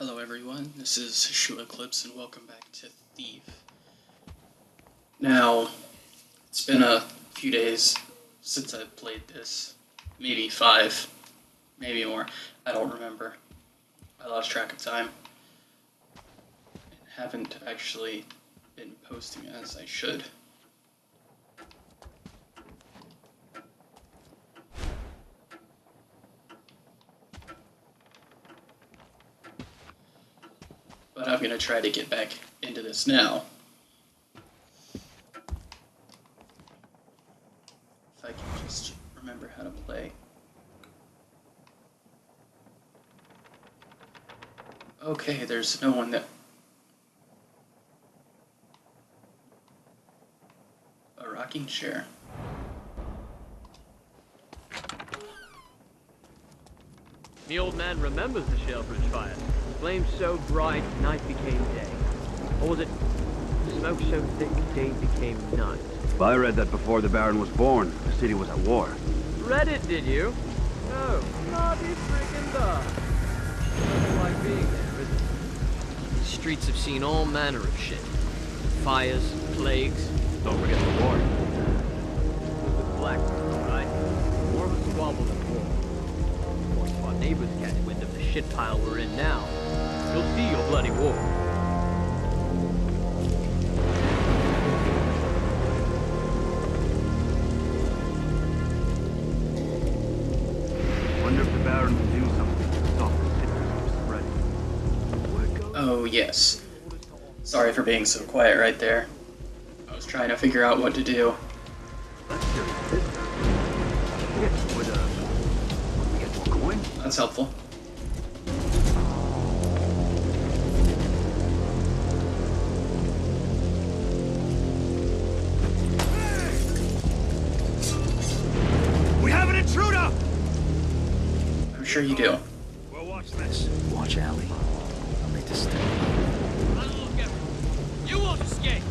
Hello everyone, this is Shoe Eclipse and welcome back to Thief. Now, it's been a few days since I've played this. Maybe 5, maybe more. I don't remember. I lost track of time. And haven't actually been posting as I should. But I'm going to try to get back into this now. If I can just remember how to play. Okay, there's no one that... A rocking chair. The old man remembers the Shellbridge fire. Flames so bright, night became day. Or was it smoke so thick, day became night? Well, I read that before the Baron was born, the city was at war. Read it, did you? No, naughty friggin' dog. Nothing like being there, is it? These streets have seen all manner of shit. Fires, plagues. Don't forget the war. It was with black, right? More of a squabble than war. Of course, if our neighbors catch wind of the shit pile we're in now, you'll see your bloody war. Wonder if the Baron will do something to stop the sickness from spreading. Oh, yes. Sorry for being so quiet right there. I was trying to figure out what to do. That's serious business. Yeah, would we get more coin? That's helpful. We have an intruder! I'm sure you do. Well, watch this. Watch Allie. I'll make this step. You won't escape!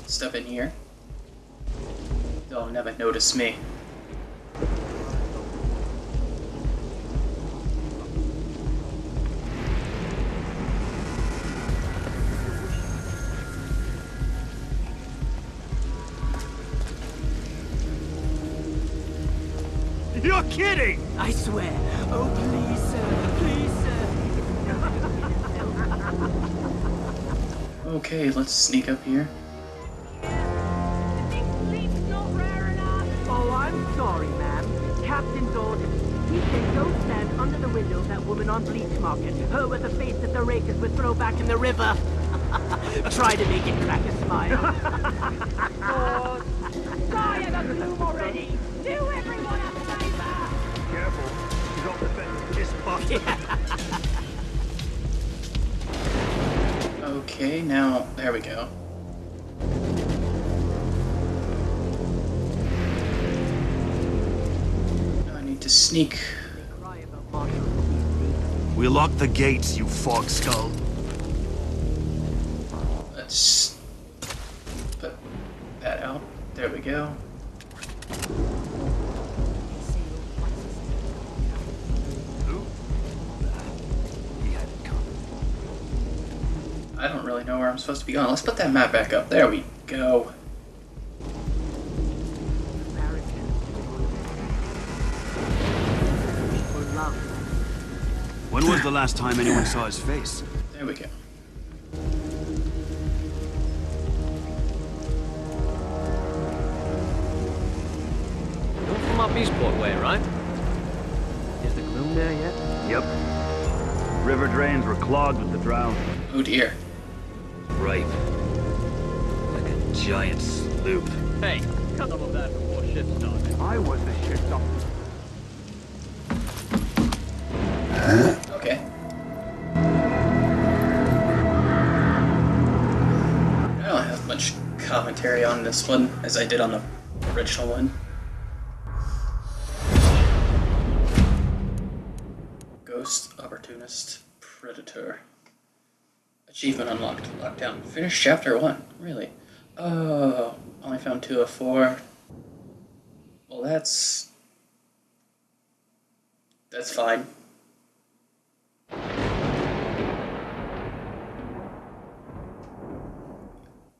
Step in here. They'll never notice me. You're kidding! I swear. Oh, please, sir. Please, sir. Okay, let's sneak up here. Oh, I'm sorry, ma'am. Captain's orders. He said go stand under the window of that woman on Bleach Market. Her with the face that the rakers would throw back in the river. Try to make it crack a smile. Oh, die of the gloom already. Do everyone a favor. Careful. You don't defend this bucket. Okay, now, there we go. Now I need to sneak. We locked the gates, you fog skull. Let's put that out. There we go. Who? He hadn't come. I don't really know where I'm supposed to be going. Let's put that map back up. There we go. When was the last time anyone saw his face? There we go. You're from up Eastport way, right? Is the gloom there yet? Yep. River drains were clogged with the drowned. Oh dear. Ripe. Like a giant sloop. Hey, cut some of that before shit started. I was the shit up. Okay. I don't have much commentary on this one as I did on the original one. Ghost, Opportunist, Predator. Achievement unlocked. Lockdown. Finish chapter 1. Really? Oh, only found 2 of 4. Well, that's That's fine.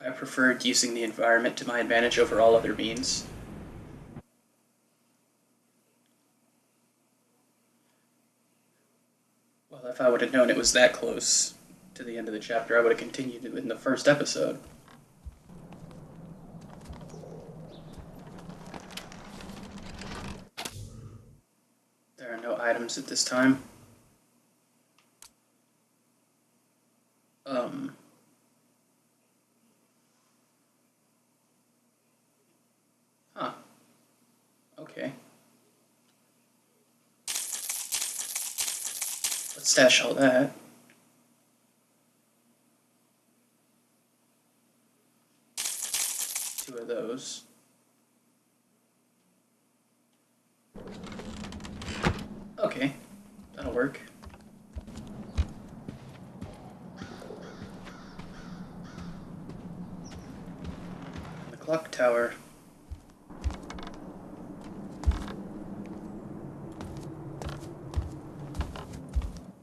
I preferred using the environment to my advantage over all other means. Well, if I would have known it was that close to the end of the chapter, I would have continued it in the first episode. There are no items at this time. Huh. Okay. Let's stash all that. Two of those. Okay, that'll work. The clock tower.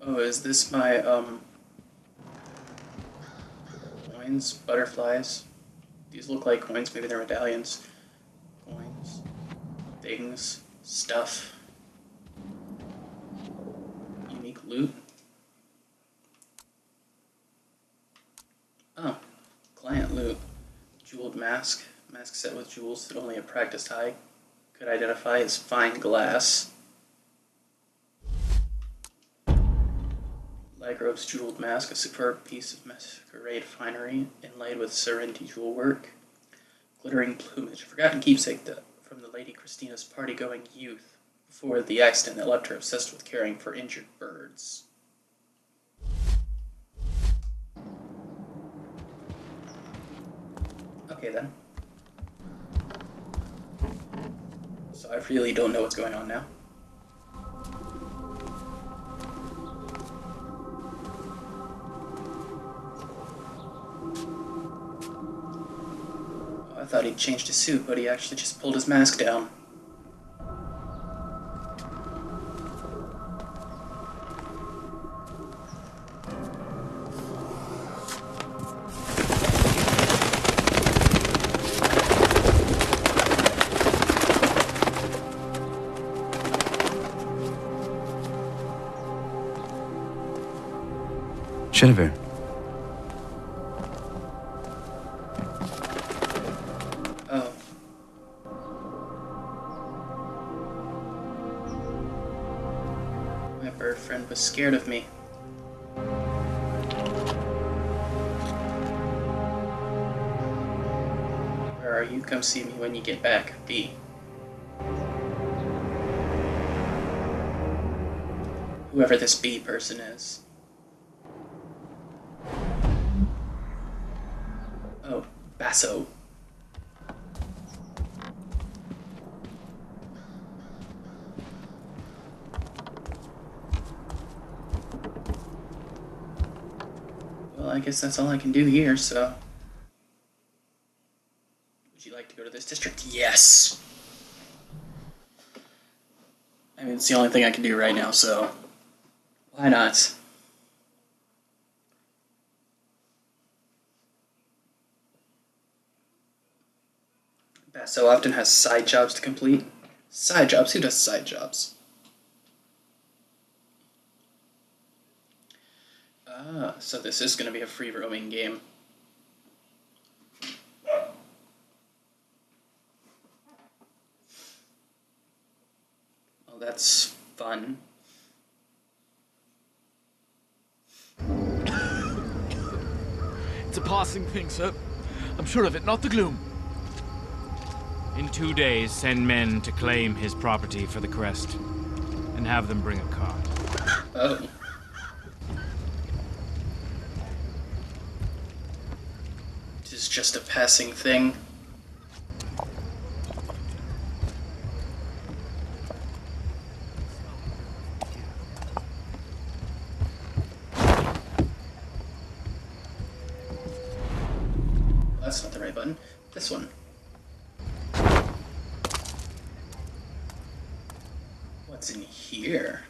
Oh, is this my, coins? Butterflies? These look like coins, maybe they're medallions. Coins. Things. Stuff. Unique loot. Oh. Client loot. Jeweled mask. Mask set with jewels that only a practiced eye could identify as fine glass. Lagrove's jeweled mask, a superb piece of masquerade finery inlaid with Serenity jewel work. Glittering plumage, a forgotten keepsake from the Lady Christina's party-going youth before the accident that left her obsessed with caring for injured birds. Okay then. So I really don't know what's going on now. I thought he'd changed his suit, but he actually just pulled his mask down. Genevieve. Oh. My bird friend was scared of me. Where are you? Come see me when you get back. B. Whoever this B person is. Oh, Basso. Well, I guess that's all I can do here, so... Would you like to go to this district? Yes! I mean, it's the only thing I can do right now, so... Why not? Basso often has side jobs to complete. Side jobs? Who does side jobs? Ah, so this is going to be a free roaming game. Well, that's fun. It's a passing thing, sir. I'm sure of it, not the gloom. In 2 days, send men to claim his property for the crest, and have them bring a car. Oh. It is just a passing thing. That's not the right button. This one. What's in here?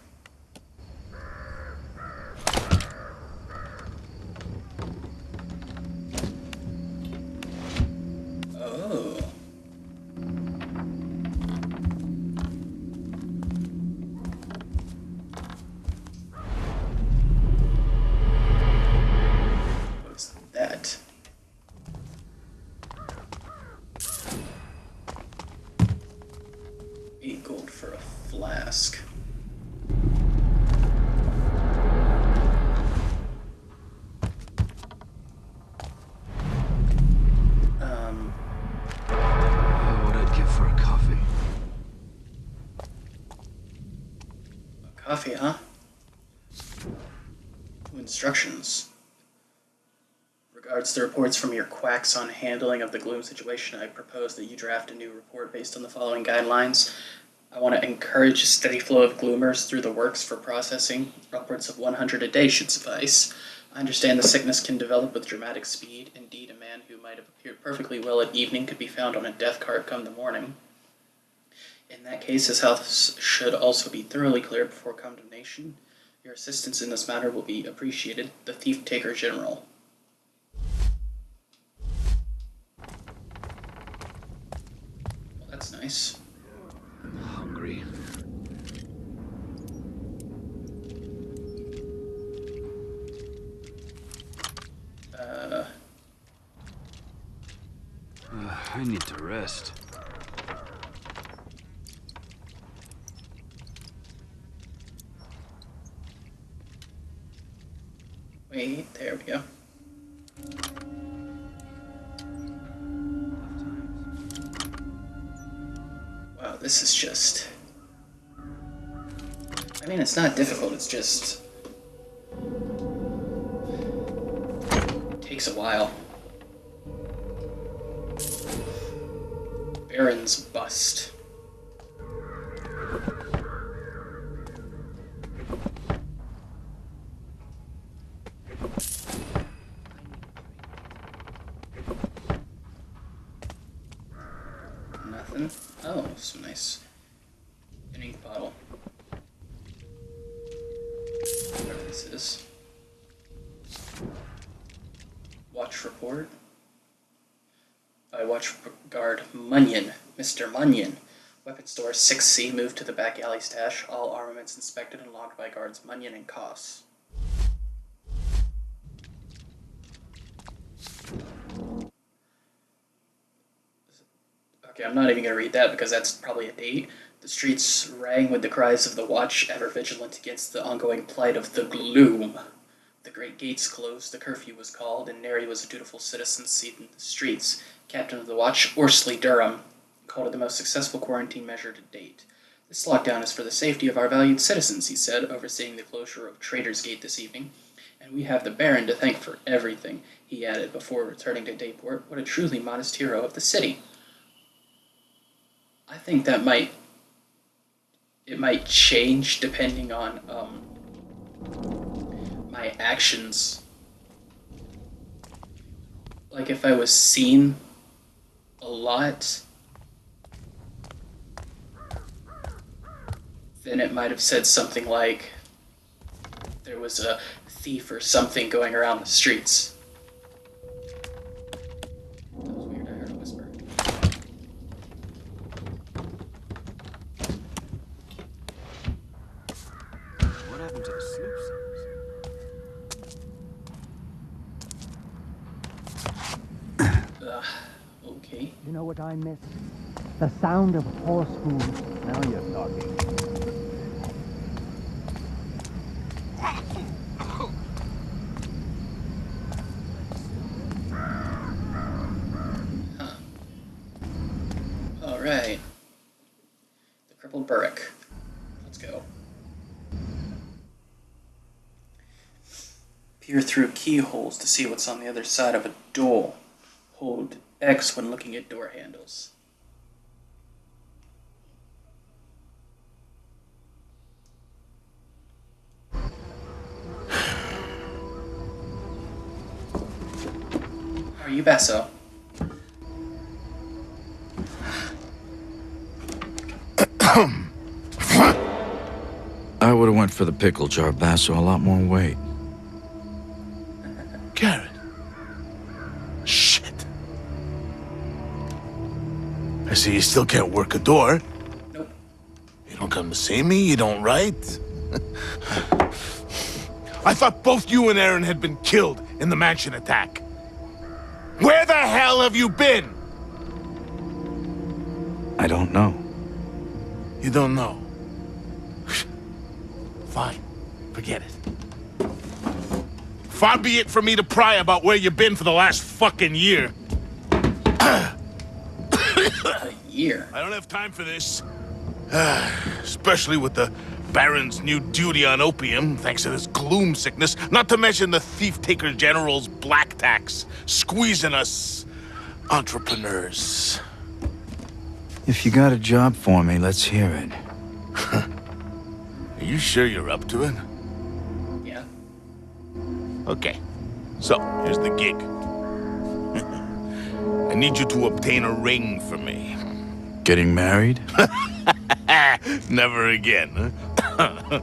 for a flask. What I'd give for a coffee. Coffee, huh? Instructions. Regards the reports from your quacks on handling of the gloom situation, I propose that you draft a new report based on the following guidelines. I want to encourage a steady flow of gloomers through the works for processing. Upwards of 100 a day should suffice. I understand the sickness can develop with dramatic speed. Indeed, a man who might have appeared perfectly well at evening could be found on a death cart come the morning. In that case, his health should also be thoroughly cleared before condemnation. Your assistance in this matter will be appreciated. The Thief Taker General. Well, that's nice. I'm hungry. I need to rest. Wait, there we go. Wow, this is just... I mean, it's not difficult, it's just... It takes a while. Baron's bust. Nothing. Oh, some nice an ink bottle. Whatever this is. Watch report. By watch guard Munyon, Mr. Munyon. Weapon store 6C moved to the back alley stash. All armaments inspected and logged by guards Munyon and Koss. Okay, I'm not even going to read that because that's probably a date. The streets rang with the cries of the watch, ever vigilant against the ongoing plight of the gloom. The great gates closed, the curfew was called, and nary was a dutiful citizen seen in the streets. Captain of the watch, Orsley Durham, called it the most successful quarantine measure to date. This lockdown is for the safety of our valued citizens, he said, overseeing the closure of Trader's Gate this evening. And we have the Baron to thank for everything, he added before returning to Dayport. What a truly modest hero of the city. I think that might change depending on my actions. Like if I was seen a lot, then it might have said something like there was a thief or something going around the streets. That was weird, I heard a whisper. What happened to the sleep Ugh, okay. You know what I miss? The sound of horse hooves. Now you're talking. Alright. The crippled Burrick. Let's go. Peer through keyholes to see what's on the other side of a door. Hold X when looking at door handles. Are you Basso? I would have went for the pickle jar, Basso. A lot more weight. Garrett. Shit. I see you still can't work a door. Nope. You don't come to see me, you don't write. I thought both you and Aaron had been killed in the mansion attack. Where the hell have you been? I don't know. You don't know. Fine. Forget it. Far be it for me to pry about where you've been for the last fucking year. A year. I don't have time for this. Especially with the Baron's new duty on opium, thanks to this gloom sickness, not to mention the thief-taker general's black tax, squeezing us entrepreneurs. If you got a job for me, let's hear it. Are you sure you're up to it? Yeah. Okay. So, here's the gig. I need you to obtain a ring for me. Getting married? Never again, huh?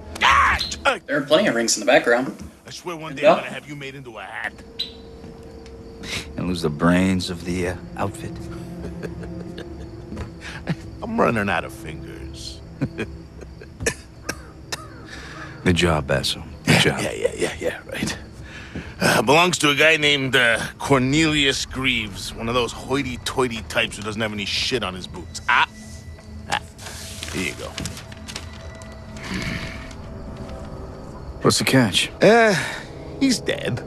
There are plenty of rings in the background. I swear one day I'm gonna have you made into a hat. And lose the brains of the outfit? I'm running out of fingers. Good job, Basso. Good job. Yeah, right. Belongs to a guy named Cornelius Greaves, one of those hoity-toity types who doesn't have any shit on his boots. Here you go. What's the catch? He's dead.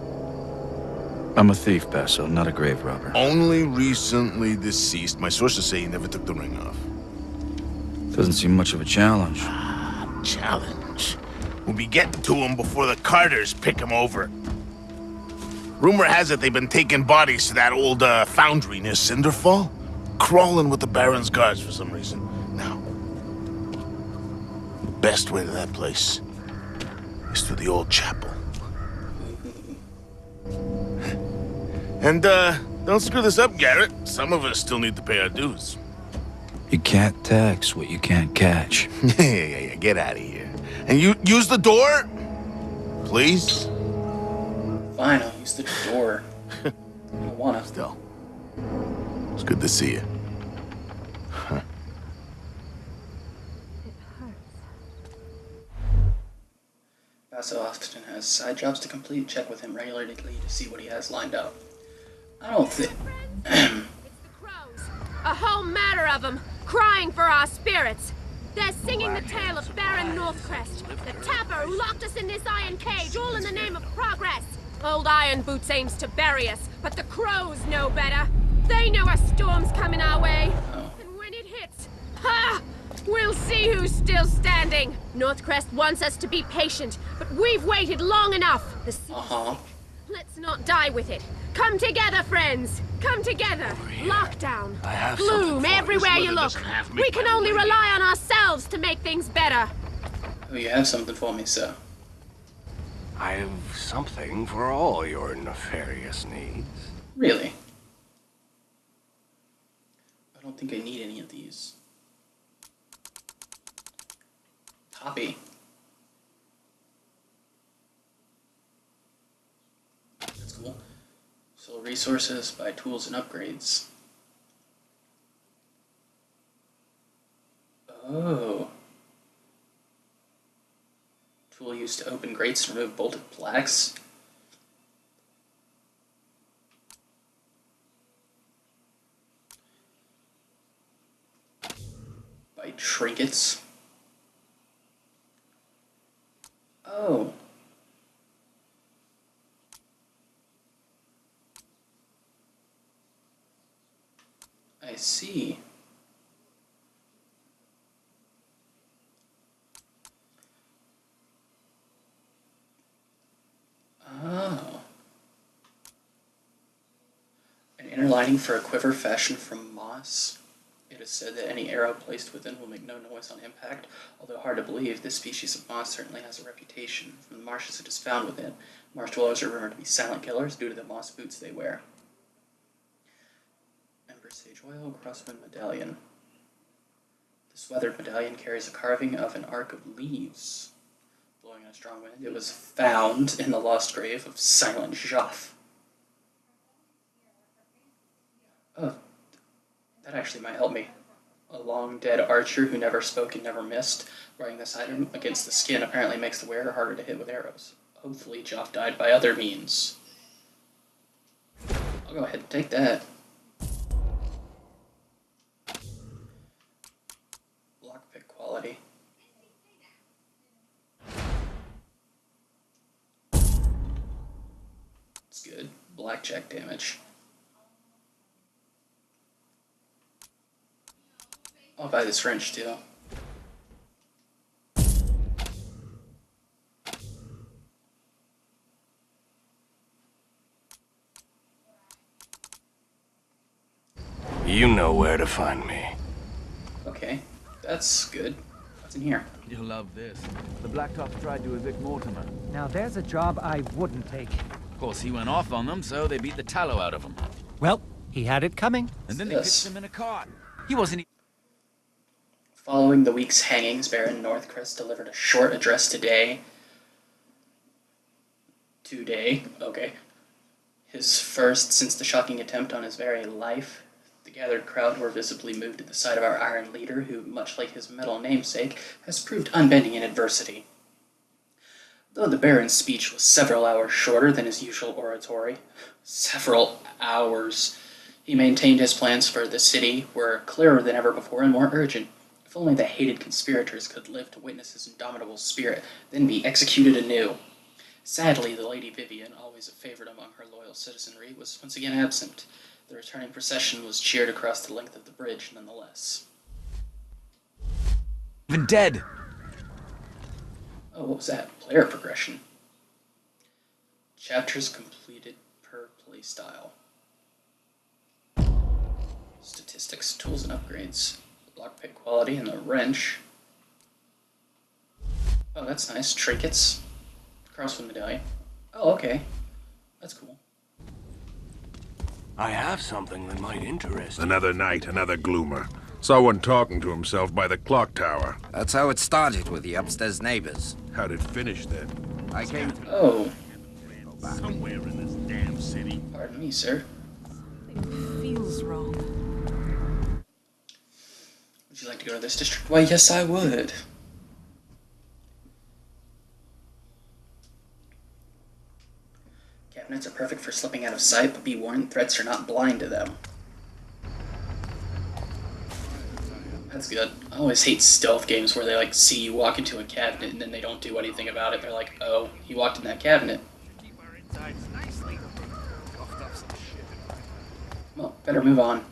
I'm a thief, Basso, not a grave robber. Only recently deceased. My sources say he never took the ring off. Doesn't seem much of a challenge. Challenge. We'll be getting to him before the Carters pick him over. Rumor has it they've been taking bodies to that old foundry near Cinderfall. Crawling with the Baron's guards for some reason. Now, the best way to that place is through the old chapel. And, don't screw this up, Garrett. Some of us still need to pay our dues. You can't tax what you can't catch. Yeah. Get out of here. And you use the door? Please? Fine, I'll use the door. I don't wanna. Still. It's good to see you. Basso often has side jobs to complete. Check with him regularly to see what he has lined up. I don't think... It's the crows. A whole matter of them, crying for our spirits. They're singing the tale of Baron Northcrest, the tapper who locked us in this iron cage, all in the name of progress. Old Iron Boots aims to bury us, but the crows know better. They know a storm's coming our way. And when it hits, ha! We'll see who's still standing. Northcrest wants us to be patient, but we've waited long enough. The sea's Let's not die with it. Come together, friends. Come together. Lockdown. Gloom everywhere you look. We can only rely on ourselves to make things better. Oh, you have something for me, sir. I've something for all your nefarious needs. Really? I don't think I need any of these. Copy. That's cool. Sell resources, buy tools and upgrades. Oh. Tool used to open grates and remove bolted plaques. Buy trinkets. Oh. I see. Oh. An inner lining for a quiver fashioned from moss. It is said that any arrow placed within will make no noise on impact. Although hard to believe, this species of moss certainly has a reputation. From the marshes it is found within, marsh dwellers are rumored to be silent killers due to the moss boots they wear. Ember sage oil, crosswind medallion. This weathered medallion carries a carving of an arc of leaves. Blowing in a strong wind, it was found in the lost grave of Silent Joff. Oh, that actually might help me. A long-dead archer who never spoke and never missed. Wearing this item against the skin apparently makes the wearer harder to hit with arrows. Hopefully Joff died by other means. I'll go ahead and take that. Lockpick quality. It's good. Blackjack damage. I'll buy this wrench too. You know where to find me. Okay, that's good. What's in here? You'll love this. The Blacktops tried to evict Mortimer. Now there's a job I wouldn't take. Of course, he went off on them, so they beat the tallow out of him. Well, he had it coming. And then they Yes. pitched him in a cart. He wasn't Following the week's hangings, Baron Northcrest delivered a short address today. Okay. His first since the shocking attempt on his very life. The gathered crowd were visibly moved at the sight of our iron leader, who, much like his metal namesake, has proved unbending in adversity. Though the Baron's speech was several hours shorter than his usual oratory, several hours, he maintained his plans for the city were clearer than ever before and more urgent. If only the hated conspirators could live to witness his indomitable spirit, then be executed anew. Sadly, the Lady Vivian, always a favorite among her loyal citizenry, was once again absent. The returning procession was cheered across the length of the bridge, nonetheless. even dead. Oh, what was that? Player progression. Chapters completed per playstyle. Statistics, tools, and upgrades. Lockpick quality and the wrench. Oh, that's nice. Trinkets. Crossbow medallion. Oh, okay. That's cool. I have something that might interest you. Another night, another gloomer. Saw one talking to himself by the clock tower. That's how it started with the upstairs neighbors. How'd it finish then? I came to Oh, Somewhere in this damn city. pardon me, sir. Feels wrong. Would you like to go to this district? Why, yes, I would. Cabinets are perfect for slipping out of sight, but be warned, threats are not blind to them. That's good. I always hate stealth games where they like see you walk into a cabinet and then they don't do anything about it. They're like, oh, he walked in that cabinet. Well, better move on.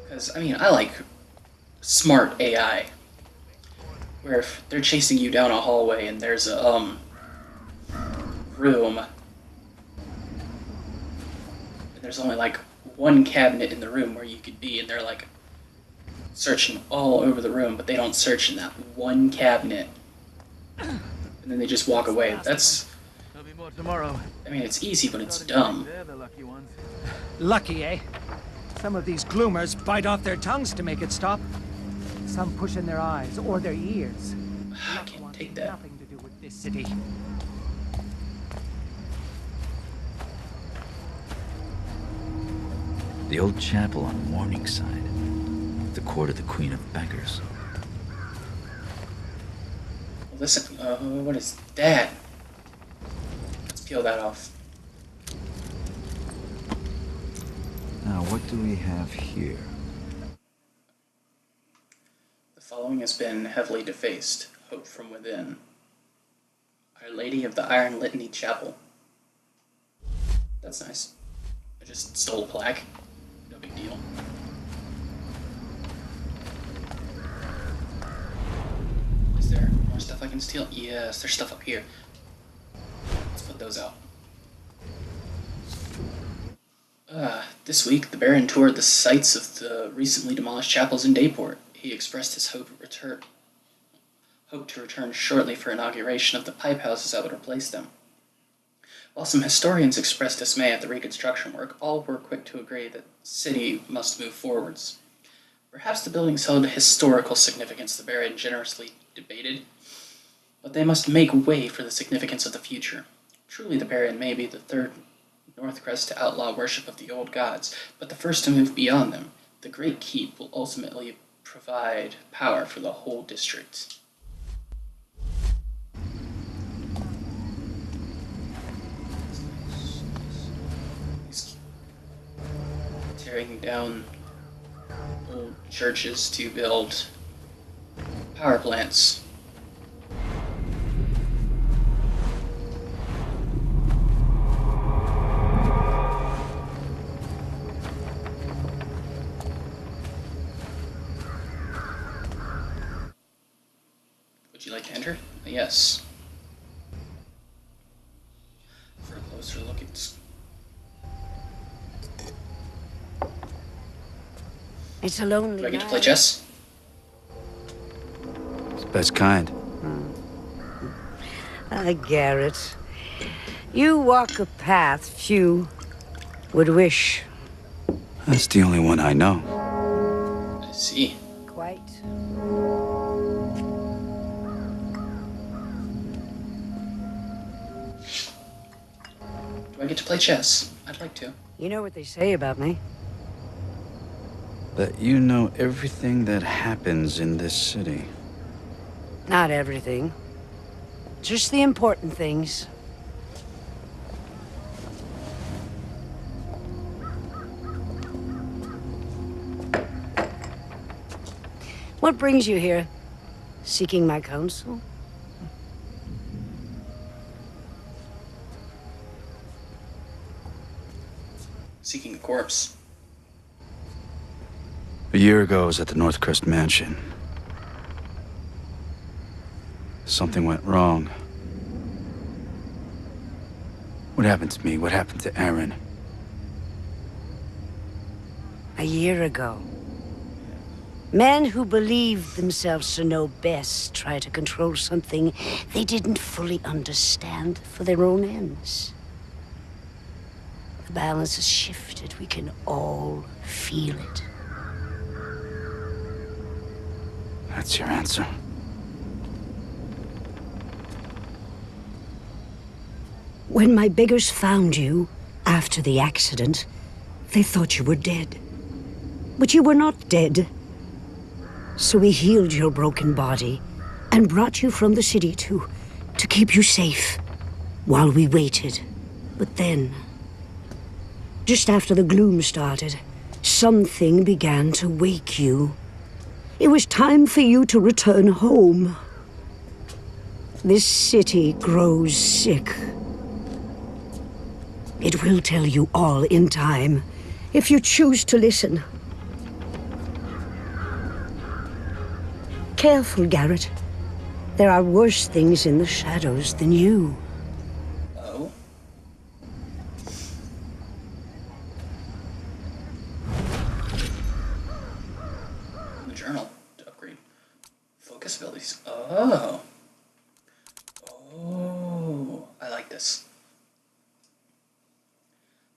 Because, I mean, I like smart AI. Where if they're chasing you down a hallway and there's a, room, and there's only like one cabinet in the room where you could be, and they're like searching all over the room, but they don't search in that one cabinet. And then they just walk away. That's, There'll be more tomorrow. I mean, it's easy, but it's dumb. They're the lucky ones. Lucky, eh? Some of these gloomers bite off their tongues to make it stop. Some push in their eyes or their ears. I can't take that. Nothing to do with this city. The old chapel on Morningside. The court of the Queen of Beggars. Well, listen, what is that? Let's peel that off. Now, what do we have here? The following has been heavily defaced. Hope from within. Our Lady of the Iron Litany Chapel. That's nice. I just stole a plaque. No big deal. Is there more stuff I can steal? Yes, there's stuff up here. Let's put those out. This week, the Baron toured the sites of the recently demolished chapels in Dayport. He expressed his hope to return shortly for inauguration of the pipe houses that would replace them. While some historians expressed dismay at the reconstruction work, all were quick to agree that the city must move forwards. Perhaps the buildings held historical significance, the Baron generously debated, but they must make way for the significance of the future. Truly, the Baron may be the third Northcrest to outlaw worship of the old gods, but the first to move beyond them. The Great Keep will ultimately provide power for the whole district. tearing down old churches to build power plants. Would you like to enter? Yes. For a closer look, It's a lonely do I get to night. play chess? It's the best kind. Garrett. You walk a path few would wish. That's the only one I know. I see. Quite. Do I get to play chess? I'd like to. You know what they say about me. That you know everything that happens in this city. Not everything. Just the important things. What brings you here? Seeking my counsel? Seeking a corpse. A year ago, I was at the Northcrest Mansion. Something went wrong. What happened to me? What happened to Aaron? A year ago. Men who believed themselves to know best try to control something they didn't fully understand for their own ends. The balance has shifted. We can all feel it. That's your answer. When my beggars found you after the accident, they thought you were dead. But you were not dead. So we healed your broken body and brought you from the city to keep you safe while we waited. But then, just after the gloom started, something began to wake you. It was time for you to return home. This city grows sick. It will tell you all in time, if you choose to listen. Careful, Garrett. There are worse things in the shadows than you. Oh? The journal to upgrade focus abilities. Oh. Oh. I like this.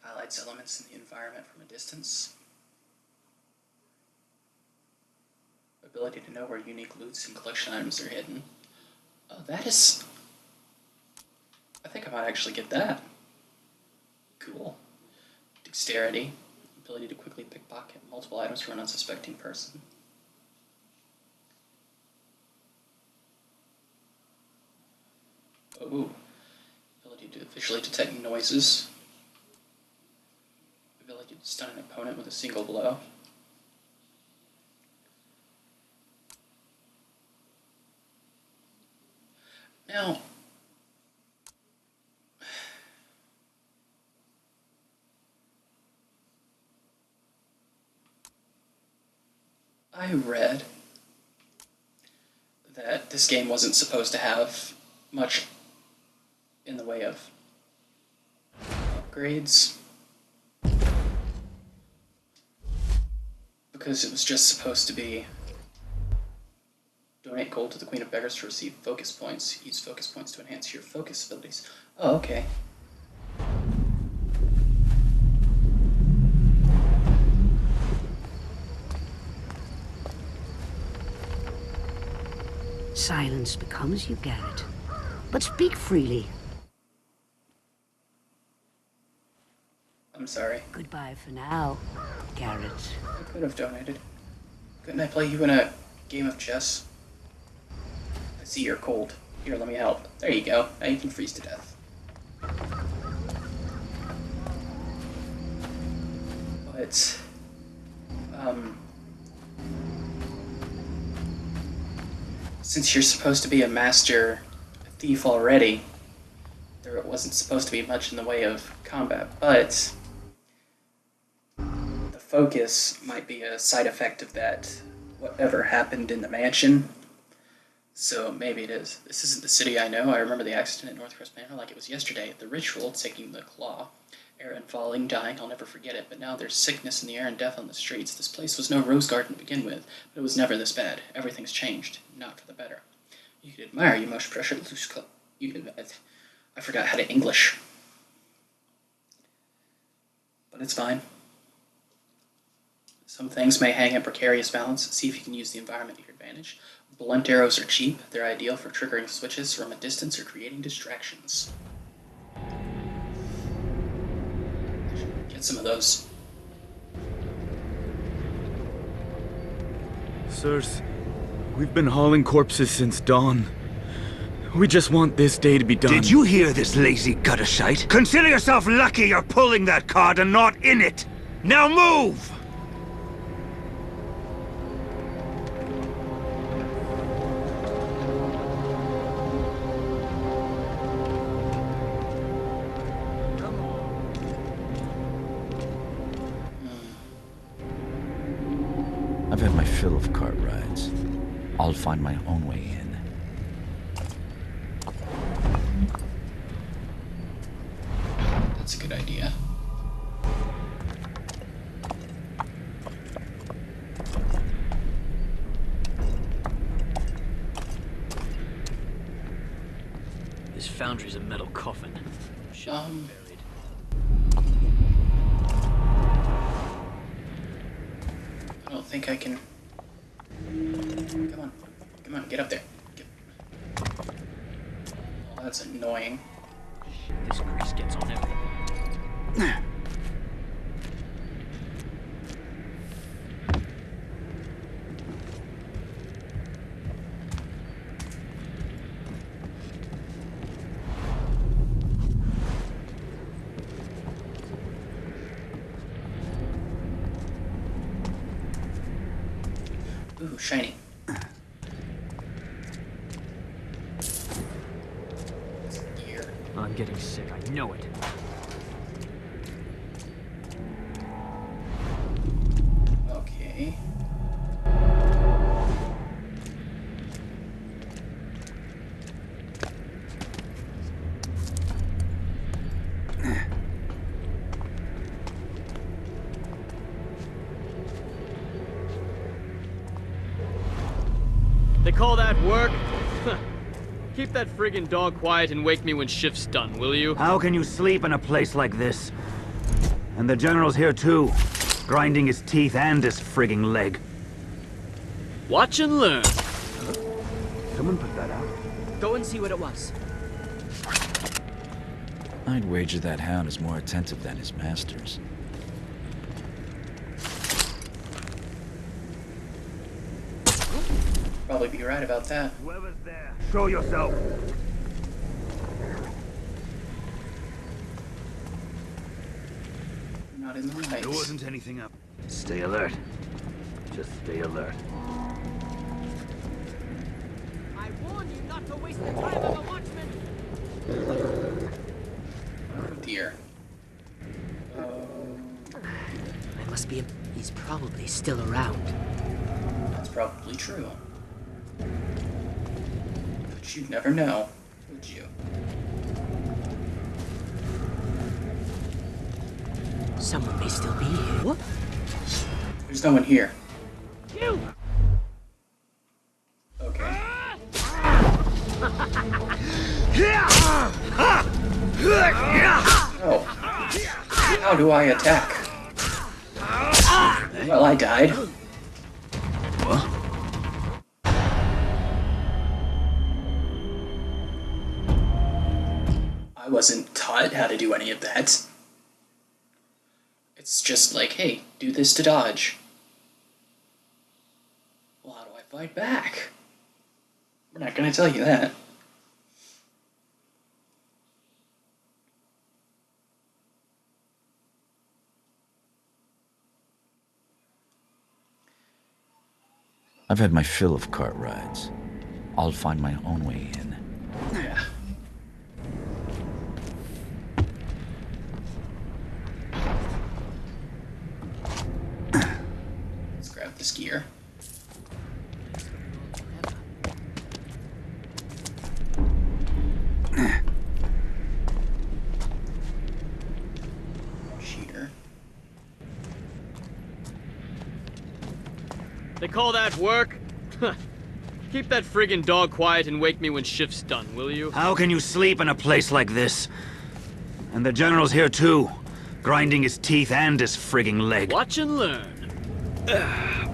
Highlights elements in the environment from a distance. Ability to know where unique loots and collection items are hidden. Oh, that is... I think I might actually get that. Cool. Dexterity. Ability to quickly pickpocket multiple items from an unsuspecting person. Oh. Ability to visually detect noises. Ability to stun an opponent with a single blow. Now, I read that this game wasn't supposed to have much in the way of upgrades, because it was just supposed to be donate gold to the Queen of Beggars to receive focus points. Use focus points to enhance your focus abilities. Oh, okay. Silence becomes you, Garrett. But speak freely. I'm sorry. Goodbye for now, Garrett. I could have donated. Couldn't I play you in a game of chess? I see you're cold. Here, let me help. There you go. Now you can freeze to death. But Since you're supposed to be a master thief already, there wasn't supposed to be much in the way of combat, but the focus might be a side effect of that, whatever happened in the mansion. So maybe it is. This isn't the city I know. I remember the accident at Northcrest Manor like it was yesterday. The ritual, taking the claw, Aaron falling, dying, I'll never forget it. But now there's sickness in the air and death on the streets. This place was no rose garden to begin with, but it was never this bad. Everything's changed, not for the better. You could admire, you most precious loose club. You can. I forgot how to English. But it's fine. Some things may hang in precarious balance. See if you can use the environment to your advantage. Blunt arrows are cheap. They're ideal for triggering switches from a distance or creating distractions. Get some of those. Sirs, we've been hauling corpses since dawn. We just want this day to be done. Did you hear this lazy gutter shite? Consider yourself lucky you're pulling that card and not in it! Now move! I've had my fill of cart rides. I'll find my own way in. That's a good idea. This foundry's a metal coffin. Buried. I don't think I can. Come on, get up there. Oh, that's annoying. Shit, this grease gets on everything. Ooh, shiny. I'm getting sick, I know it. Okay. They call that work? Keep that friggin' dog quiet and wake me when shift's done, will you? How can you sleep in a place like this? And the General's here too, grinding his teeth and his frigging leg. Watch and learn. Someone put that out. Go and see what it was. I'd wager that hound is more attentive than his masters. Probably be right about that. Whoever's there, show yourself. Not in the lights. There wasn't anything up. Stay alert. Just stay alert. I warn you not to waste the time of a watchman. Oh dear. I must be. He's probably still around. That's probably true. But you'd never know, would you? Someone may still be here. What? There's no one here. You! Okay. Oh. How do I attack? Well, I died. I wasn't taught how to do any of that. It's just like, hey, do this to dodge. Well, how do I fight back? We're not gonna tell you that. I've had my fill of cart rides. I'll find my own way in. Yeah. Let's grab this gear. Cheater. They call that work? Keep that friggin' dog quiet and wake me when shift's done, will you? How can you sleep in a place like this? And the General's here too, grinding his teeth and his frigging leg. Watch and learn.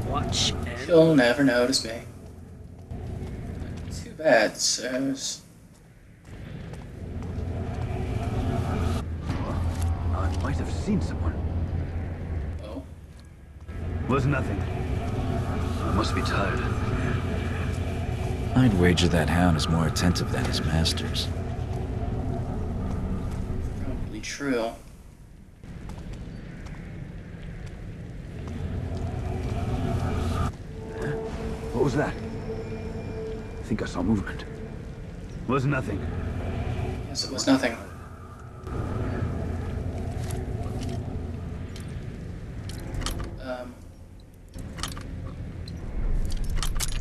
Watch and... You'll never notice me. Too bad, sirs. I might have seen someone. Oh? Was nothing. I must be tired. I'd wager that hound is more attentive than his masters. Probably true. What was that? I think I saw movement. Was nothing. Yes, it was nothing.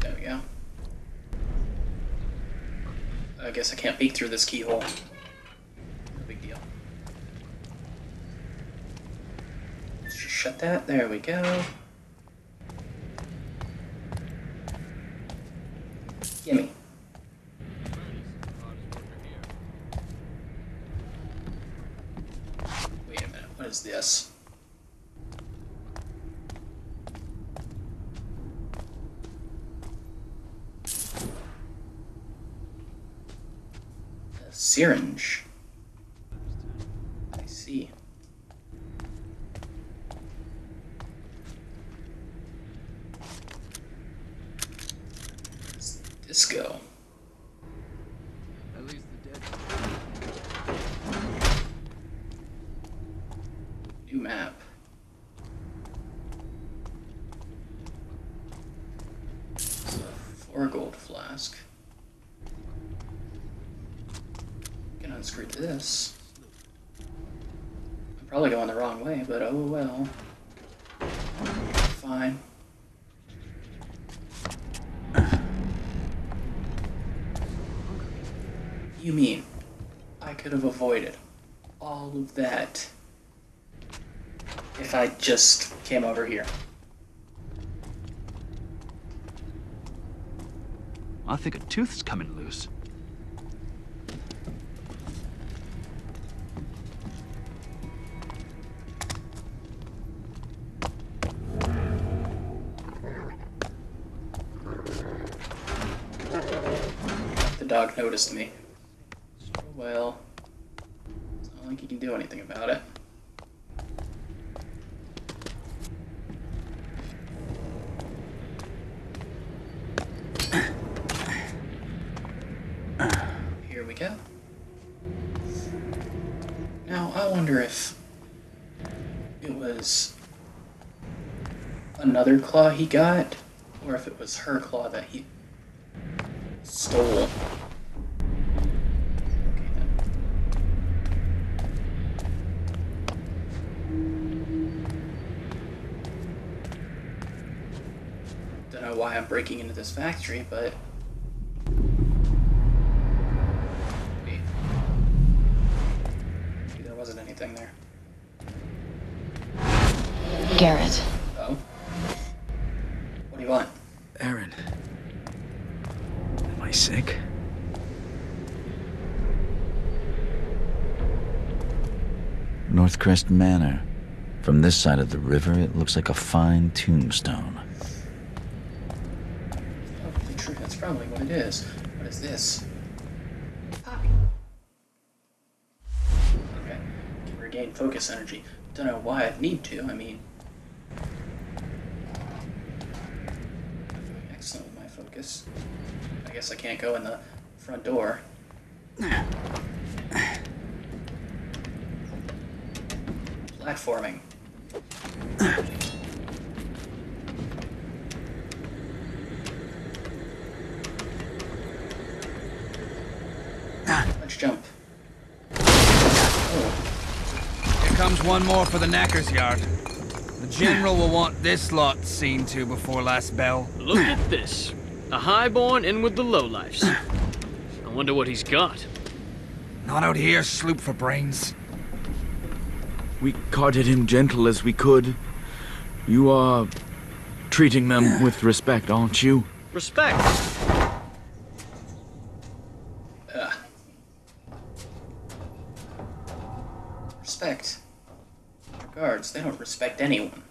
There we go. I guess I can't peek through this keyhole. No big deal. Let's just shut that. There we go. Gimme. Wait a minute, what is this? A syringe. I see. Disco. At least the dead. New map. So 4 gold flask. Can unscrew this. I'm probably going the wrong way, but oh well. Fine. You mean I could have avoided all of that if I just came over here? I think a tooth's coming loose. The dog noticed me. Well, it's not like you can do anything about it. Here we go. Now, I wonder if it was another claw he got, or if it was her claw that he stole. Don't know why I'm breaking into this factory, but wait. Maybe there wasn't anything there. Garrett. Oh? What do you want? Aaron. Am I sick? Northcrest Manor. From this side of the river, it looks like a fine tombstone. Probably true. That's probably what it is. What is this? Poppy. Okay. Can regain focus energy. Don't know why I'd need to. I mean, I'm doing excellent with my focus. I guess I can't go in the front door. Platforming. There's one more for the knacker's yard. The general will want this lot seen to before last bell. Look at this. A highborn in with the lowlifes. I wonder what he's got. Not out here, sloop for brains. We carted him gentle as we could. You are treating them with respect, aren't you? Respect. Respect. Guards, they don't respect anyone.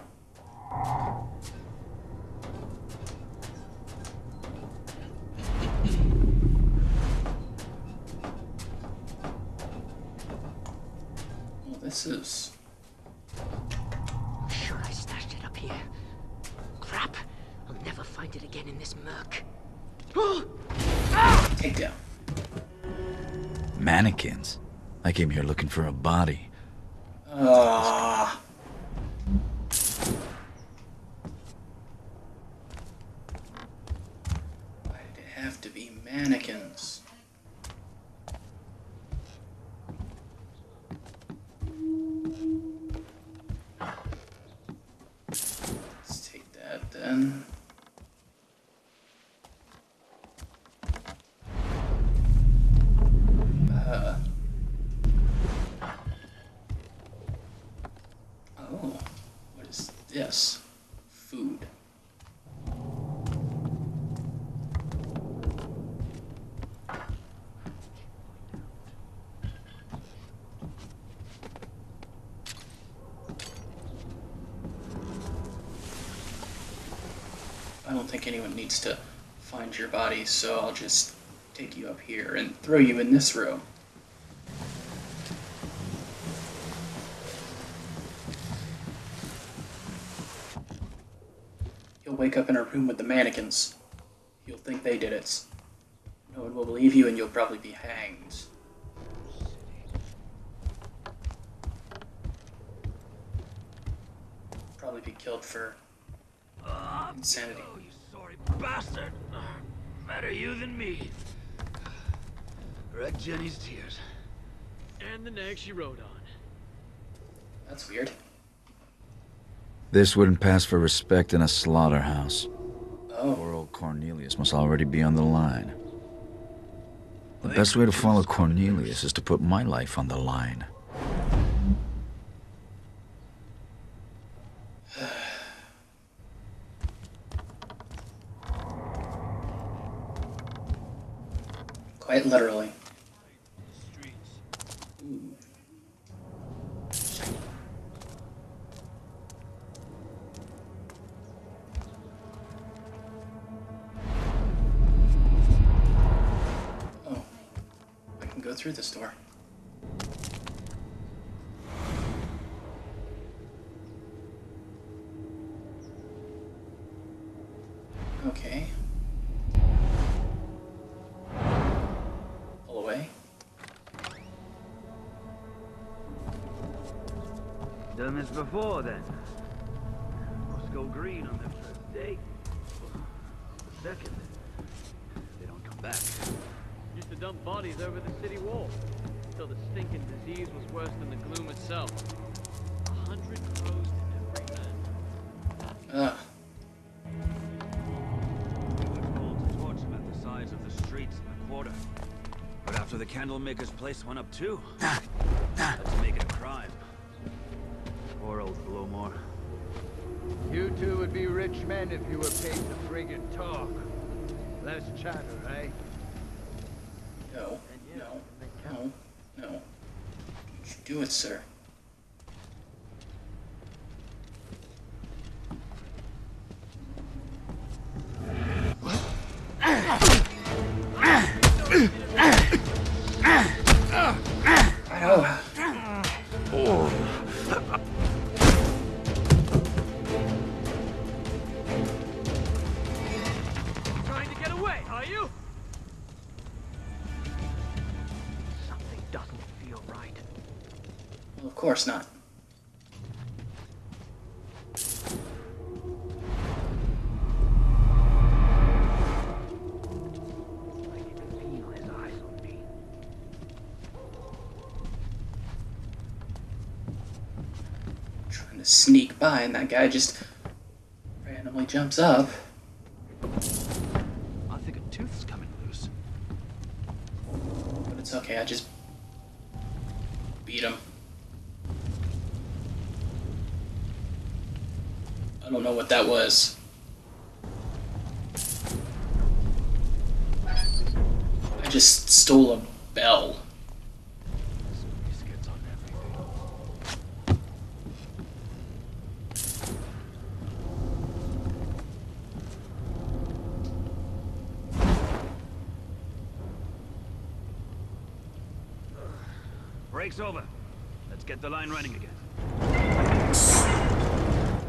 Well, this is... Sure, I stashed it up here. Crap. I'll never find it again in this murk. Take down. Mannequins? I came here looking for a body. Why did it have to be mannequins? Let's take that then. Oh, what is this? Food. I don't think anyone needs to find your body, so I'll just take you up here and throw you in this room. You'll wake up in a room with the mannequins. You'll think they did it. No one will believe you and you'll probably be hanged. Probably be killed for insanity. Oh, you sorry bastard. Better you than me. Read Jenny's tears. And the nag she rode on. That's weird. This wouldn't pass for respect in a slaughterhouse. Oh. Poor old Cornelius must already be on the line. The best way to follow Cornelius is to put my life on the line. Quite literally. Oh, I can go through this door. Okay. Pull away. Done this before, then. Must go green on their first date. The second, they don't come back. Used to dump bodies over the city wall. Till the stinking disease was worse than the gloom itself. 100 crows to every man. To torch them at the sides of the streets in the quarter. But after the candlemaker's place went up too, let's make it a crime. Poor old Glowmore. You two would be rich men if you were paid to friggin' talk. Less chatter, eh? No, no, no, no. Don't you do it, sir. Trying to get away, are you? Something doesn't feel right. Well, of course not. sneak by, and that guy just randomly jumps up. I think a tooth's coming loose. But it's okay, I just beat him. I don't know what that was. I just stole a bell. Break's over. Let's get the line running again.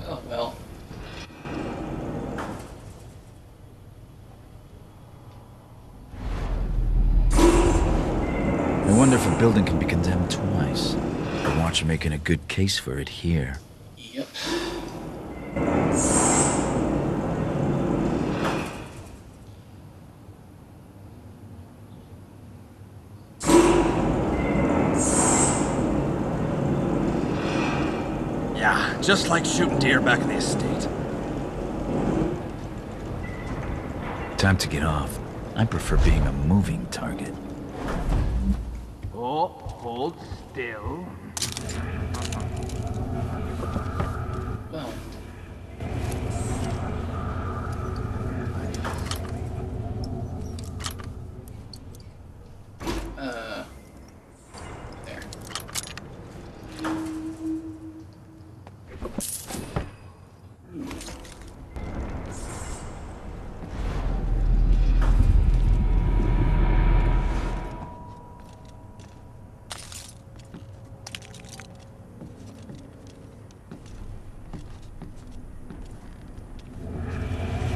Oh well. I wonder if a building can be condemned twice. I watch you making a good case for it here. Yep. Yeah, just like shooting deer back in the estate. Time to get off. I prefer being a moving target. Oh, hold still. Well. There.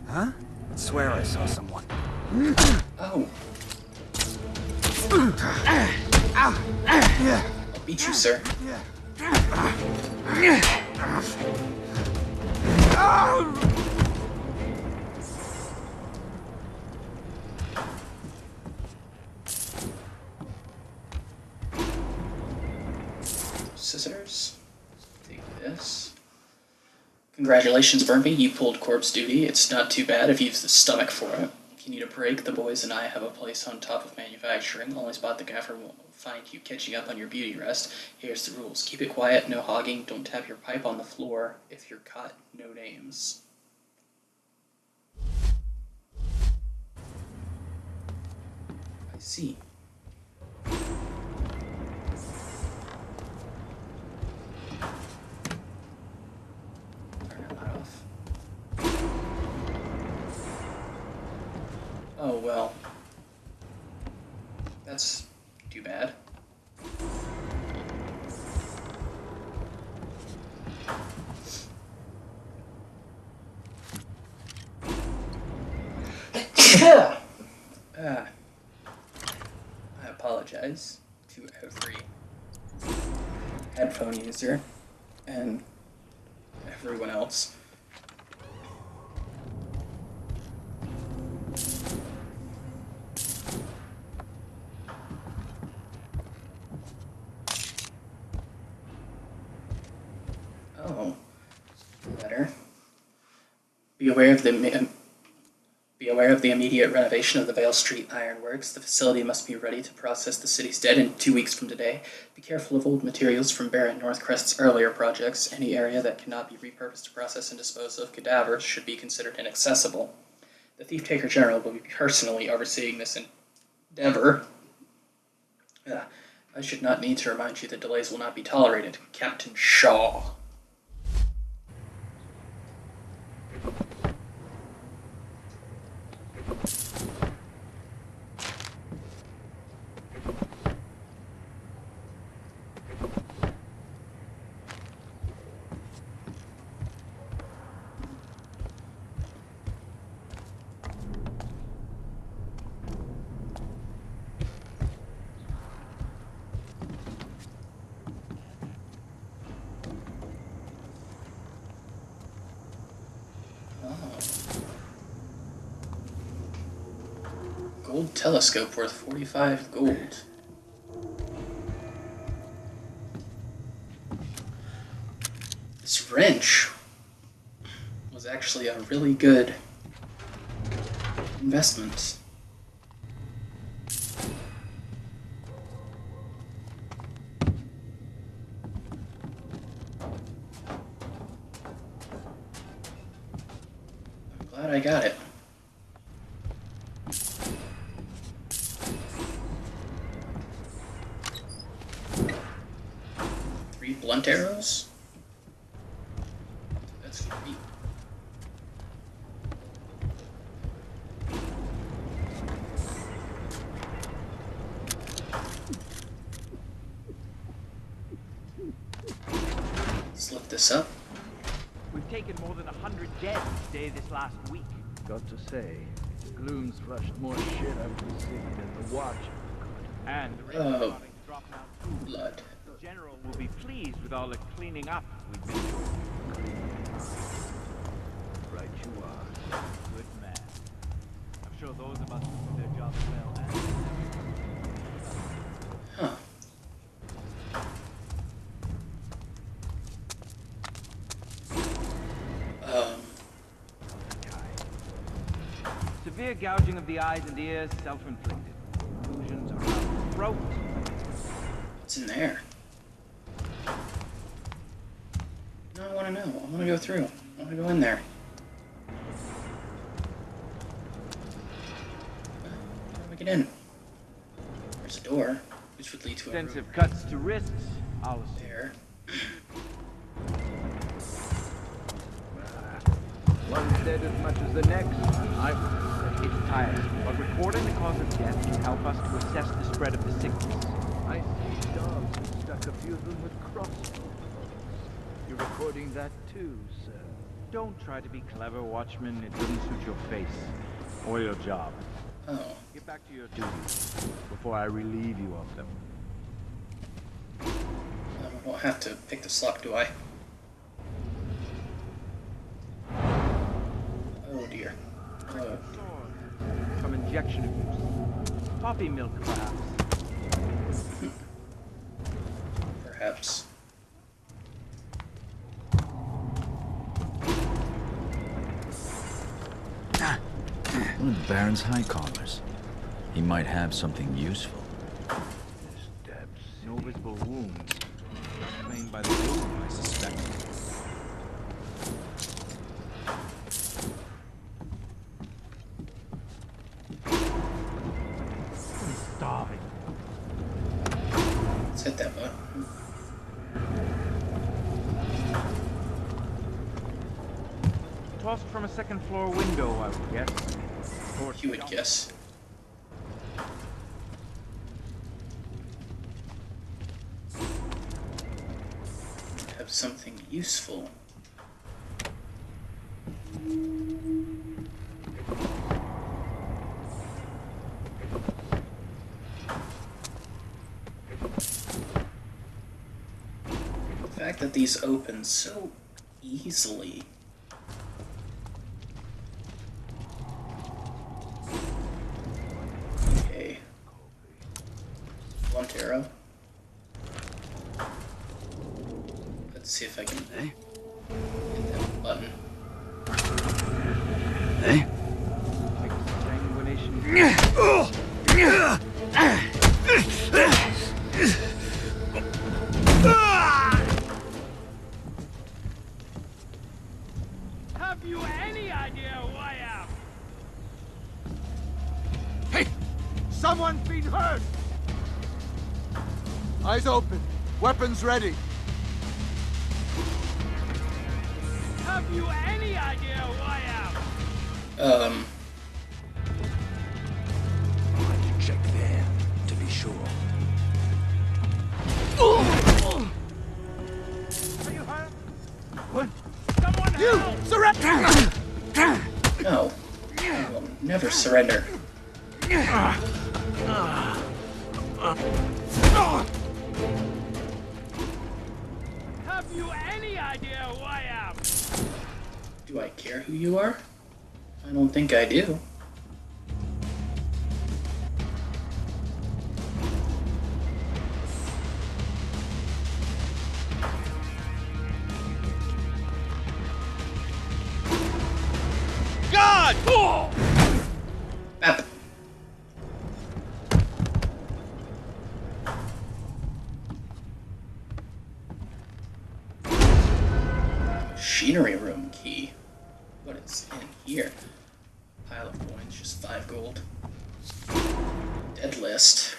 Huh? I swear I saw someone. Oh. I'll beat you, sir. Scissors. Take this. Congratulations, Burnby. You pulled corpse duty. It's not too bad if you've the stomach for it. If you need a break, the boys and I have a place on top of manufacturing. Only spot the gaffer will find you catching up on your beauty rest. Here's the rules. Keep it quiet, no hogging, don't tap your pipe on the floor. If you're caught, no names. I see. Oh, well. That's too bad. I apologize to every headphone user and everyone else. Oh, letter. Be aware of the immediate renovation of the Vale Street Ironworks. The facility must be ready to process the city's dead in 2 weeks from today. Be careful of old materials from Baron Northcrest's earlier projects. Any area that cannot be repurposed to process and dispose of cadavers should be considered inaccessible. The Thief-Taker General will be personally overseeing this endeavor. I should not need to remind you that delays will not be tolerated. Captain Shaw. Gold telescope worth 45 gold. This French was actually a really good investment. I'm glad I got it. Blunt arrows? That's great. Let's lift this up. We've taken more than 100 dead each day this last week. Got to say, the Gloom's flushed more shit out of the city than the Watch could. And the rest are starting to drop now too. Blood. The General will be pleased with all the cleaning up we've been doing. Right you are. Good man. I'm sure those of us who do their jobs well and... Huh. Severe gouging of the eyes and ears, self-inflicted. Illusions around the throat. What's in there? No, I want to know. I want to go through. I want to go in there. How do we get in? There's a door, which would lead to a room. Extensive cuts to wrists. I'll there. One's dead as much as the next. It's tiresome, but recording the cause of death can help us to assess the spread of the sickness. I see dogs and stuck a few of them with crossbows. You're recording that too, sir. Don't try to be clever, Watchman. It doesn't suit your face or your job. Oh. Get back to your duties before I relieve you of them. I don't have to pick this lock, do I? Oh dear. Oh. From injection abuse. Poppy milk, perhaps. Perhaps. One of the Baron's high callers. He might have something useful. No visible wounds. Claimed by the Gloom, I suspect. I'm starving. Let's hit that button. Tossed from a second floor window, I would guess. Or you would guess. Have something useful. The fact that these open so easily. Okay. Blunt arrow. Let's see if I can hit that button. Hey? Have you any idea who I am? Hey! Someone's been hurt! Eyes open. Weapons ready. Have you any idea who I am? I should check there to be sure. Are you hurt? What? Someone help! Surrender! No. I will never surrender. Have you any idea who I am? Do I care who you are? I don't think I do. blood! Bap. Machinery room key. What is in here? Pile of coins, just 5 gold. Dead list.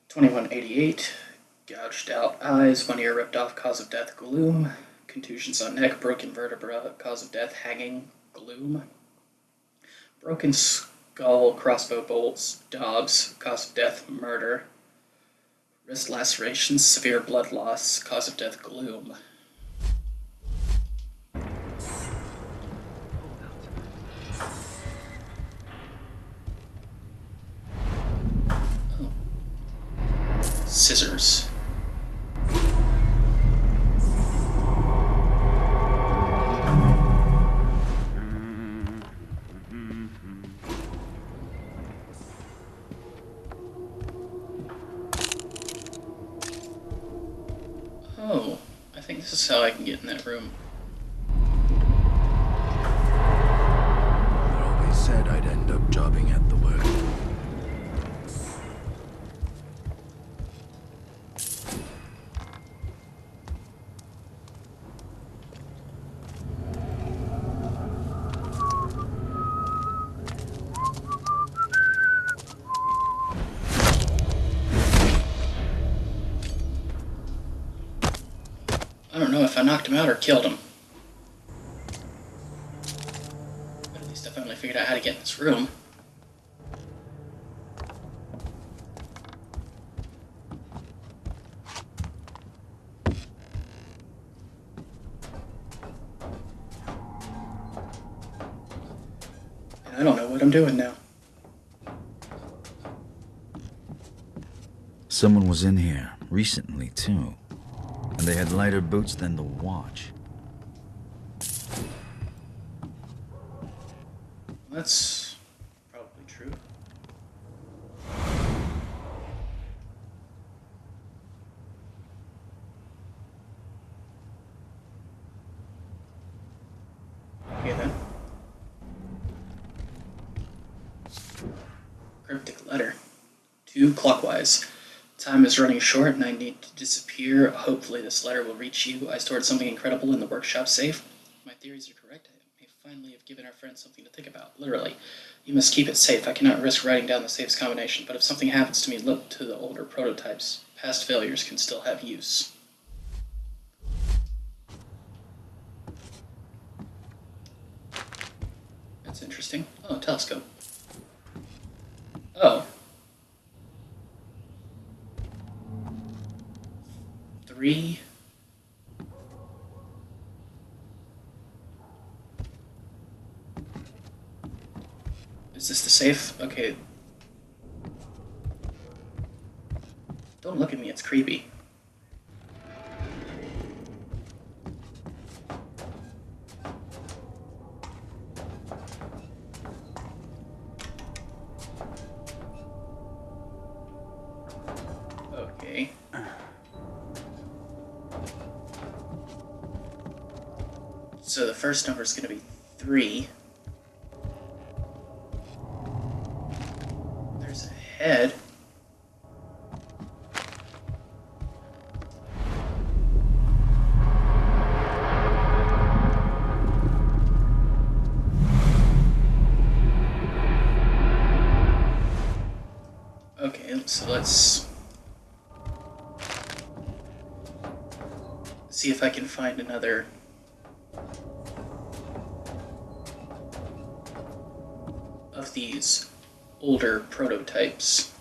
2188. Gouged out eyes, 1 ear ripped off, cause of death, gloom. Contusions on neck, broken vertebra, cause of death, hanging, gloom. Broken skull, crossbow bolts, dogs, cause of death, murder. Wrist lacerations, severe blood loss, cause of death, gloom. Oh. Scissors. Oh, I think this is how I can get in that room. I always said I'd end up jobbing at the work. I don't know if I knocked him out or killed him. But at least I finally figured out how to get in this room. And I don't know what I'm doing now. Someone was in here recently, too. And they had lighter boots than the watch. That's probably true. Okay then. Cryptic letter. 2 clockwise. Time is running short and I need to disappear. Hopefully this letter will reach you. I stored something incredible in the workshop safe. My theories are correct. I may finally have given our friend something to think about. Literally. You must keep it safe. I cannot risk writing down the safe's combination, but if something happens to me, look to the older prototypes. Past failures can still have use. That's interesting. Oh, telescope. Oh. 3. Is this the safe? Okay. Don't look at me, it's creepy. Okay. So the first number is going to be 3. There's a head. Okay, so let's see if I can find another of these older prototypes.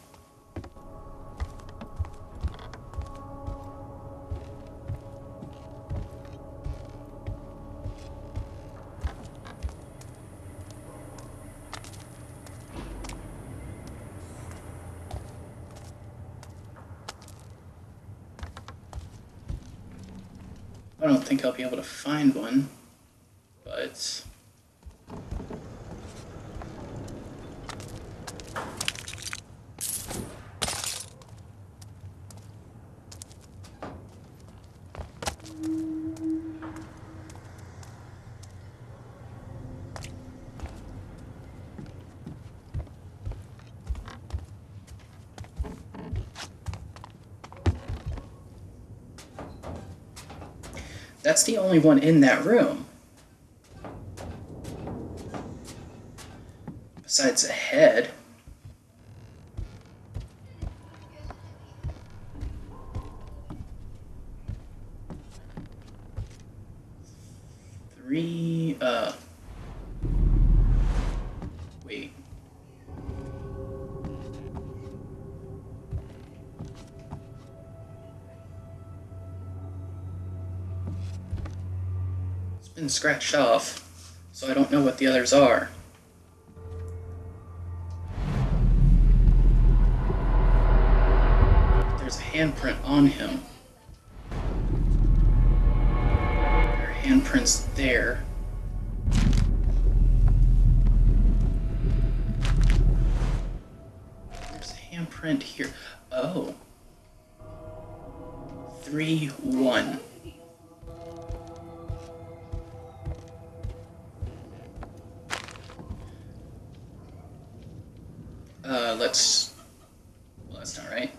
I don't think I'll be able to find one, but That's the only one in that room. Besides a head. Three, wait. It's been scratched off, so I don't know what the others are. There's a handprint on him. There are handprints there. There's a handprint here. Oh. 3-1. Well, that's not right.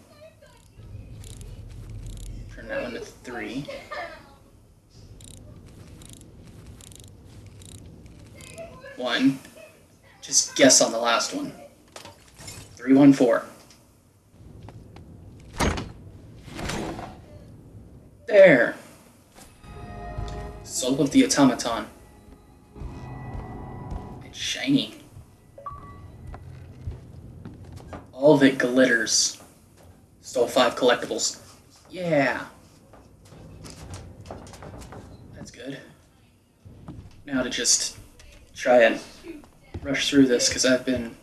Turn that one to 3. 1. Just guess on the last one. 3-1-4. There. Soul of the Automaton. It's shiny. All of it glitters. Stole 5 collectibles. Yeah. That's good. Now to just try and rush through this, because I've been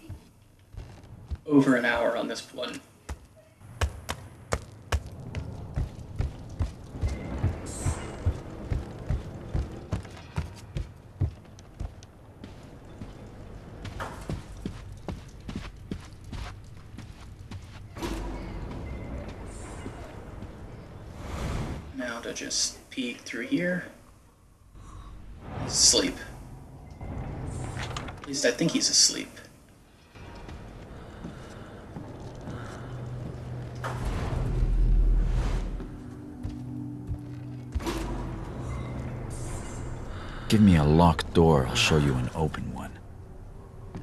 over an hour on this one. Now to just peek through here. Sleep. At least I think he's asleep. Give me a locked door, I'll show you an open one.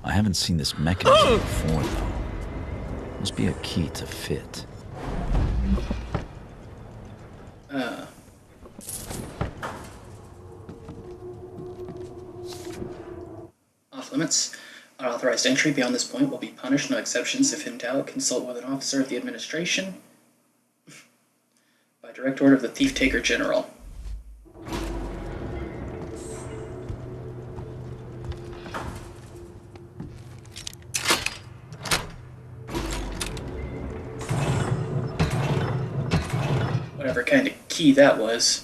I haven't seen this mechanism before, though. Must be a key to fit. Off limits. Unauthorized entry beyond this point will be punished, no exceptions. If in doubt, consult with an officer of the administration. By direct order of the Thief Taker General. Whatever kind of key that was.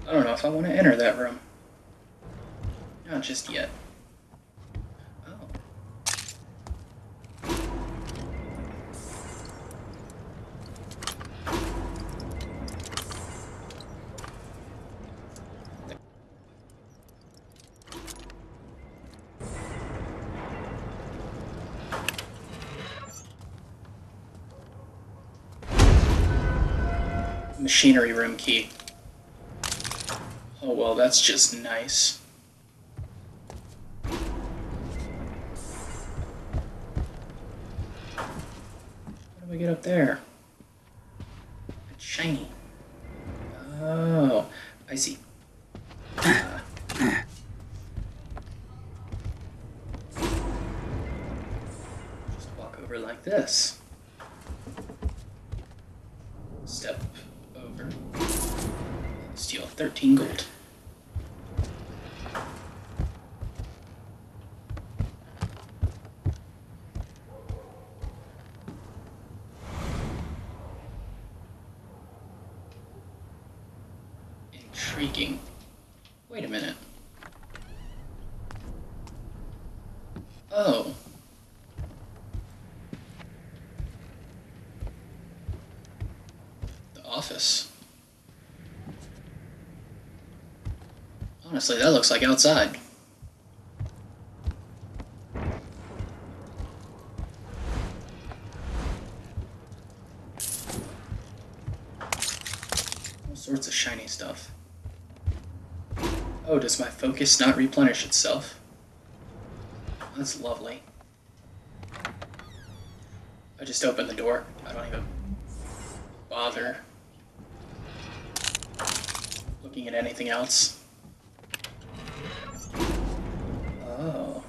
I don't know if I want to enter that room. Not just yet. Oh. Machinery room key. Oh, well, that's just nice. How do we get up there? It's shiny. Oh, I see. Just walk over like this. Step over. Steal 13 gold. Intriguing. Wait a minute. Oh. The office. Honestly, that looks like outside. sorts of shiny stuff. Oh, does my focus not replenish itself? That's lovely. I just opened the door. I don't even bother looking at anything else. Oh.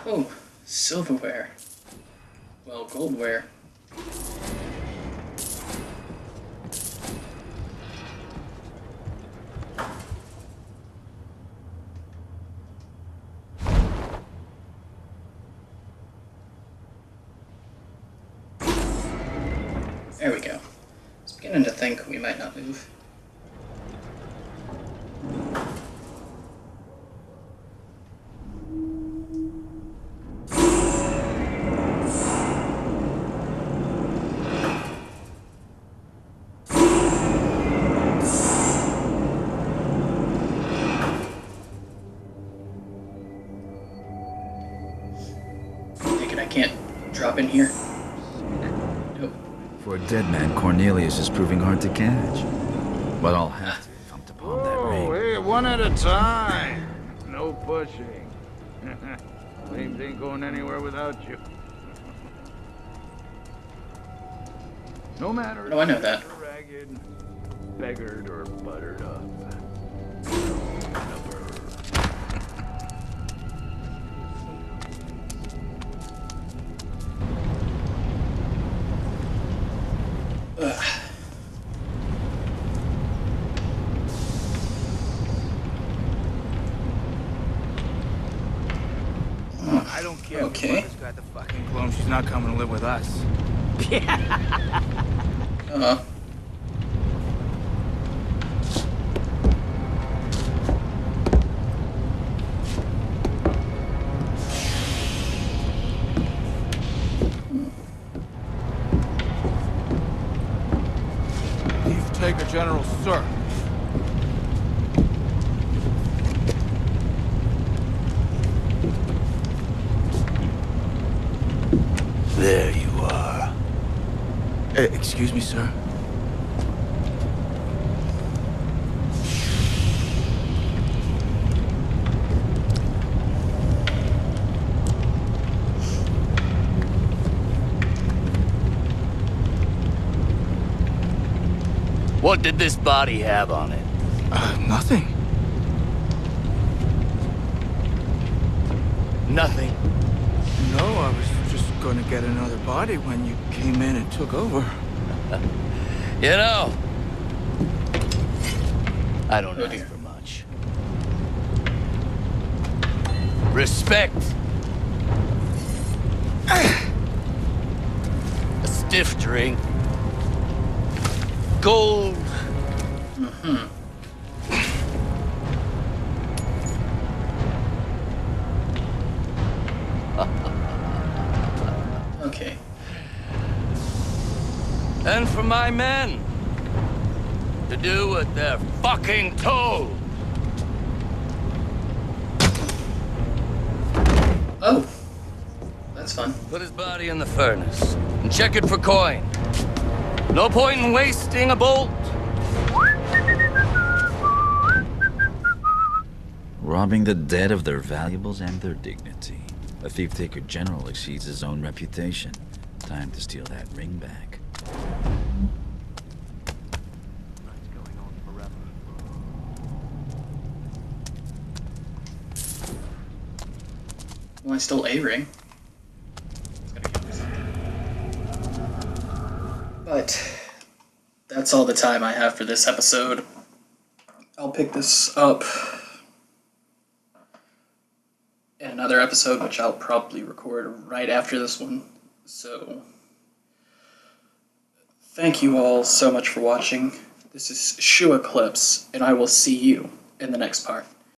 Oh, silverware. Well, goldware. There we go. I was beginning to think we might not move. Thinking I can't drop in here. Nope. For a dead man, Cornelius is proving hard to catch. But I'll have to if I'm to palm that ring. Oh, hey, one at a time. No pushing. Flames ain't going anywhere without you. No matter Oh, I know that. if you're ragged, beggared, or buttered up. Ugh. I don't care. Okay. Whoever's got the fucking clone, she's not coming to live with us. Taker General, sir. There you are. Excuse me, sir. What did this body have on it? Nothing. Nothing. No, I was just gonna get another body when you came in and took over. You know, I don't ask for much. Respect. A stiff drink. Gold. Okay. And for my men to do what they're fucking told. Oh. That's fun. Put his body in the furnace and check it for coin. No point in wasting a bolt. Robbing the dead of their valuables and their dignity. A thief-taker general exceeds his own reputation. Time to steal that ring back. Well, I stole a ring. But that's all the time I have for this episode. I'll pick this up in another episode, which I'll probably record right after this one. So, thank you all so much for watching. This is Shoe Eclipse, and I will see you in the next part.